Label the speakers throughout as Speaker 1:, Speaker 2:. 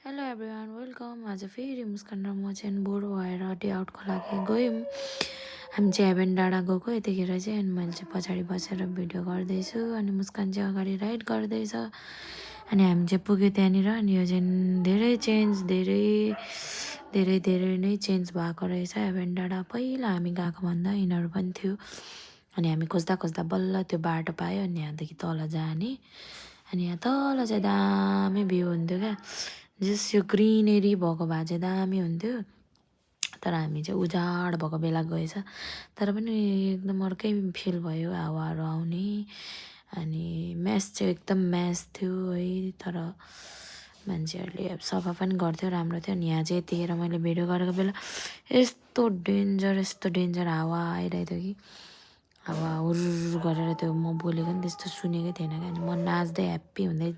Speaker 1: Hello everyone welcome. आज फेरि मुस्कान र म चाहिँ बोरो भएर डे आउटको लागि गयौँ। हामी चाहिँ हेभेन डाँडा गएको यतिखेर चाहिँ अनि मैले चाहिँ पछाडि बसेर भिडियो गर्दैछु अनि मुस्कान चाहिँ अगाडि राइड गर्दैछ। अनि हामी चाहिँ पुग्यो त्यहाँनिर अनि यो चाहिँ धेरै नै चेन्ज भएको रहेछ हेभेन डाँडा। पहिला हामी गएको भन्दा यिनीहरू पनि थियो अनि हामी खोज्दा खोज्दा बल्ल त्यो बाटो पायो अनि यहाँदेखि तल जाने। अनि यहाँ तल चाहिँ दामी भ्यू हुन्थ्यो क्या, जस यो ग्रिनेरी भएको भए चाहिँ दामी हुन्थ्यो। तर हामी चाहिँ उजाड भएको बेला गएछ, तर पनि एकदम अर्कै फिल भयो हावाहरू आउने। अनि म्यास चाहिँ एकदम म्यास थियो है, तर मान्छेहरूले अब सफा पनि गर्थ्यो, राम्रो थियो। अनि यहाँ चाहिँ यतिखेर मैले भिडियो गरेको बेला यस्तो डेन्जर हावा आइरहेको थियो कि हावा हुर्र गरेर त्यो म बोलेको नि त्यस्तो सुनेकै थिएन क्या। अनि म नाच्दै ह्याप्पी हुँदै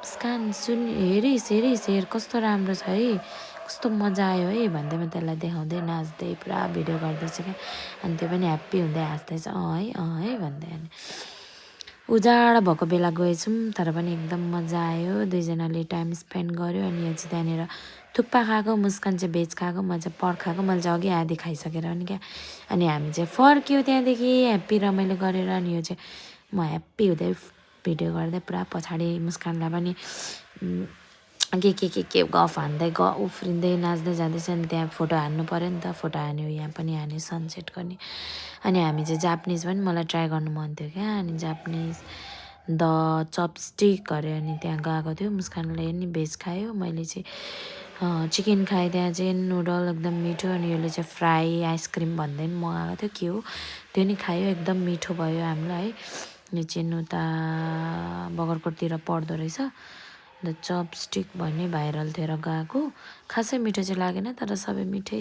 Speaker 1: मुस्कान हेर कस्तो राम्रो छ है, कस्तो मजा आयो है भन्दै म त्यसलाई देखाउँदै नाच्दै पुरा भिडियो गर्दैछु क्या। अनि त्यो पनि ह्याप्पी हुँदै हाँस्दैछ है भन्दै। अनि उजाड भएको बेला गएछौँ तर पनि एकदम मजा आयो, दुईजनाले टाइम स्पेन्ड गऱ्यो। अनि यो चाहिँ त्यहाँनिर थुक्पा खाएको, मुस्कान चाहिँ भेज खाएको, म चाहिँ पर्क खाएको। मैले चाहिँ अघि आधी खाइसकेर अनि क्या। अनि हामी चाहिँ फर्क्यौँ त्यहाँदेखि ह्याप्पी रमाइलो गरेर। अनि यो चाहिँ म ह्याप्पी हुँदै भिडियो गर्दै पुरा पछाडि मुस्कानलाई पनि के गफ हान्दै उफ्रिँदै नाच्दै जाँदैछ। अनि त्यहाँ फोटो हान्नु पऱ्यो नि त, फोटो हान्यो, यहाँ पनि हान्यो सनसेट गर्ने। अनि हामी चाहिँ जापानिज पनि मलाई ट्राई गर्नु मन थियो क्या। अनि जापानिज द चपस्टिक अरे, अनि त्यहाँ गएको थियो। मुस्कानले नि भेज खायो, मैले चाहिँ चिकन खाएँ। त्यहाँ चाहिँ नुडल एकदम मिठो, अनि यसले चाहिँ फ्राई आइसक्रिम भन्दै पनि मगाएको थियो, के हो त्यो नि खायो, एकदम मिठो भयो हामीलाई है। यो चाहिँ उता बगरकोटतिर पर्दो रहेछ, द चपस्टिक भन्ने भाइरल थियो र गएको। खासै मिठो चाहिँ लागेन, तर सबै मिठै